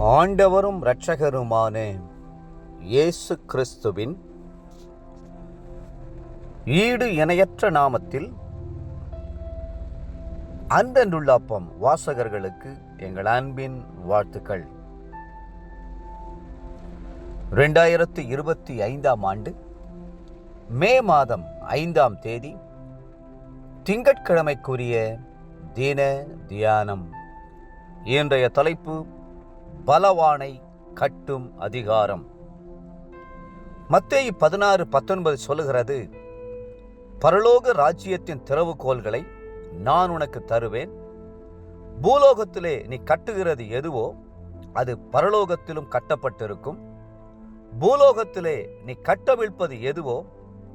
ஆண்டவரும் இரட்சகருமான இயேசு கிறிஸ்துவின் ஈடு இணையற்ற நாமத்தில் அன்பென்றுள்ள அப்பம் வாசகர்களுக்கு எங்கள் அன்பின் வாழ்த்துக்கள். 2025 ஆண்டு மே மாதம் 5ஆம் தேதி திங்கட்கிழமைக்குரிய தின தியானம். இன்றைய தலைப்பு பலவானை கட்டும் அதிகாரம். மத்தேயு 16:19 சொல்லுகிறது, பரலோக ராஜ்யத்தின் திறவுகோல்களை நான் உனக்கு தருவேன். பூலோகத்திலே நீ கட்டுகிறது எதுவோ அது பரலோகத்திலும் கட்டப்பட்டிருக்கும். பூலோகத்திலே நீ கட்டவிழ்ப்பது எதுவோ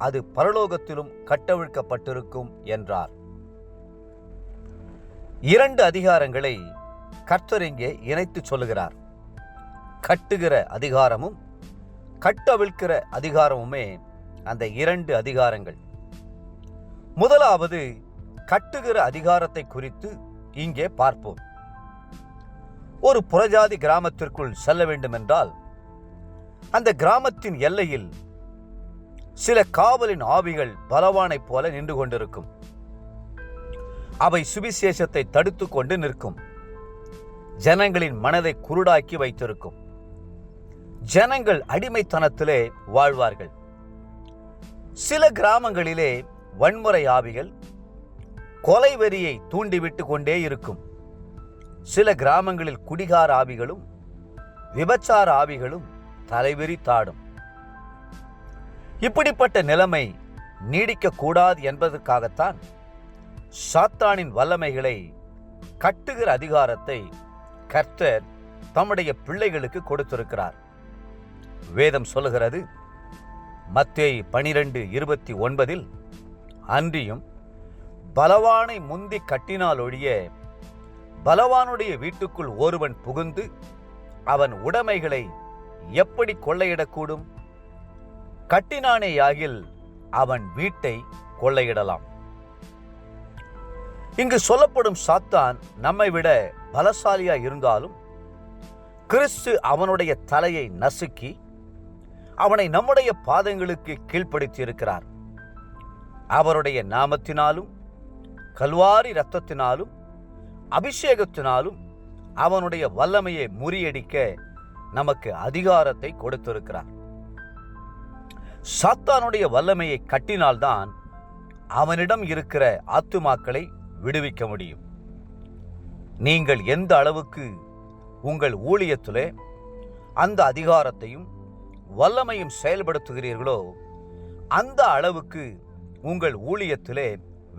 அது பரலோகத்திலும் கட்டவிழ்க்கப்பட்டிருக்கும் என்றார். 2 அதிகாரங்களை கர்த்தர் இங்கே இணைத்து சொல்லுகிறார். கட்டுகிற அதிகாரமும் கட்டவிழ்க்கிற அதிகாரமுமே அந்த 2 அதிகாரங்கள். முதலாவது கட்டுகிற அதிகாரத்தை குறித்து இங்கே பார்ப்போம். ஒரு புறஜாதி கிராமத்திற்குள் செல்ல வேண்டுமென்றால் அந்த கிராமத்தின் எல்லையில் சில காவலின் ஆவிகள் பலவானைப் போல நின்று கொண்டிருக்கும். அவை சுவிசேஷத்தை தடுத்து கொண்டு நிற்கும். ஜனங்களின் மனதை குருடாக்கி வைத்திருக்கும். ஜனங்கள் அடிமைத்தனத்திலே வாழ்வார்கள். சில கிராமங்களிலே வன்முறை ஆவிகள் கொலை வெறியை தூண்டிவிட்டு கொண்டே இருக்கும். சில கிராமங்களில் குடிகார ஆவிகளும் விபச்சார ஆவிகளும் தலைவெறி தாடும். இப்படிப்பட்ட நிலைமை நீடிக்கக்கூடாது என்பதற்காகத்தான் சாத்தானின் வல்லமைகளை கட்டுகிற அதிகாரத்தை கர்த்தர் தம்முடைய பிள்ளைகளுக்கு கொடுத்திருக்கிறார். வேதம் சொல்லுகிறது, மத்தேயு 12:29, அன்றியும் பலவானை முந்தி கட்டினால் ஒழிய பலவானுடைய வீட்டுக்குள் ஒருவன் புகுந்து அவன் உடைமைகளை எப்படி கொள்ளையிடக்கூடும்? கட்டினானேயாகில் அவன் வீட்டை கொள்ளையிடலாம். இங்கு சொல்லப்படும் சாத்தான் நம்மை விட பலசாலியா இருந்தாலும் கிறிஸ்து அவனுடைய தலையை நசுக்கி அவனை நம்முடைய பாதங்களுக்கு கீழ்ப்படுத்தி இருக்கிறார். அவருடைய நாமத்தினாலும் கல்வாரி இரத்தத்தினாலும் அபிஷேகத்தினாலும் அவனுடைய வல்லமையை முறியடிக்க நமக்கு அதிகாரத்தை கொடுத்திருக்கிறார். சாத்தானுடைய வல்லமையை கட்டினால்தான் அவனிடம் இருக்கிற ஆத்துமாக்களை விடுவிக்க முடியும். நீங்கள் எந்த அளவுக்கு உங்கள் ஊழியத்திலே அந்த அதிகாரத்தையும் வல்லமையும் செயல்படுத்துகிறீர்களோ அந்த அளவுக்கு உங்கள் ஊழியத்திலே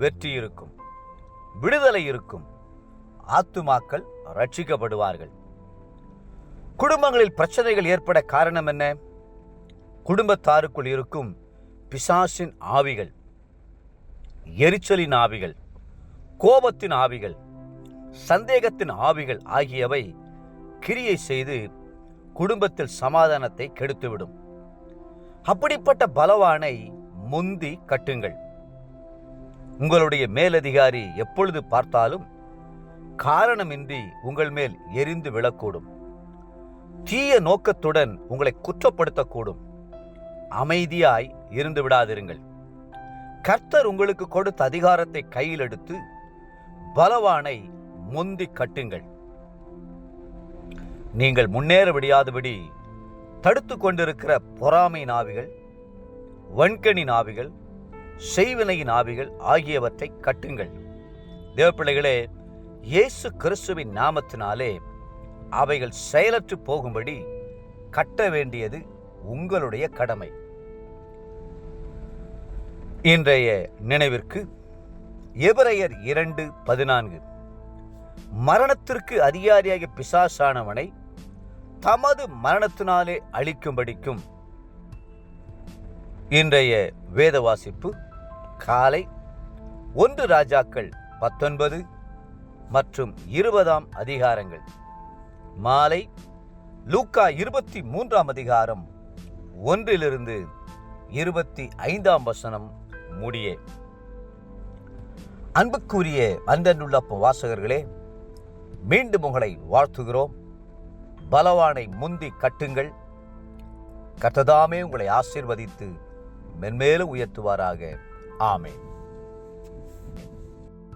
வெற்றி இருக்கும், விடுதலை இருக்கும், ஆத்துமாக்கள் ரட்சிக்கப்படுவார்கள். குடும்பங்களில் பிரச்சனைகள் ஏற்பட காரணம் என்ன? குடும்பத்தாருக்குள் இருக்கும் பிசாசின் ஆவிகள், எரிச்சலின் ஆவிகள், கோபத்தின் ஆவிகள், சந்தேகத்தின் ஆவிகள் ஆகியவை கிரியை செய்து குடும்பத்தில் சமாதானத்தை கெடுத்துவிடும். அப்படிப்பட்ட பலவானை முந்தி கட்டுங்கள். உங்களுடைய மேலதிகாரி எப்பொழுது பார்த்தாலும் காரணமின்றி உங்கள் மேல் எரிந்து விழக்கூடும். தீய நோக்கத்துடன் உங்களை குற்றப்படுத்தக்கூடும். அமைதியாய் இருந்து விடாதிருங்கள். கர்த்தர் உங்களுக்கு கொடுத்த அதிகாரத்தை கையில் எடுத்து பலவானை முந்தி கட்டுங்கள். நீங்கள் முன்னேற விடாதபடி தடுத்து கொண்டிருக்கிற பொறாமையின் ஆவிகள், வன்கணின் ஆவிகள், செய்வினையின் ஆவிகள் ஆகியவற்றை கட்டுங்கள். தேவப்பிள்ளைகளே, இயேசு கிறிஸ்துவின் நாமத்தினாலே அவைகள் செயலற்று போகும்படி கட்ட வேண்டியது உங்களுடைய கடமை. இன்றைய நினைவிற்கு எபிரெயர் 2:14, மரணத்திற்கு அதிகாரியாக பிசாசானவனை தமது மரணத்தினாலே அழிக்கும்படிக்கும். இன்றைய வேத வாசிப்பு காலை 1 ராஜாக்கள் 19 மற்றும் 20ஆம் அதிகாரங்கள், மாலை லூக்கா 23ஆம் அதிகாரம் 1 25ஆம் வசனம் முடியே. அன்புக்குரிய அன்பென்றுள்ள வாசகர்களே, மீண்டும் உங்களை வாழ்த்துகிறோம். பலவானை முந்தி கட்டுங்கள். கர்த்ததாமே உங்களை ஆசீர்வதித்து மென்மேலும் உயர்த்துவாராக. ஆமென்.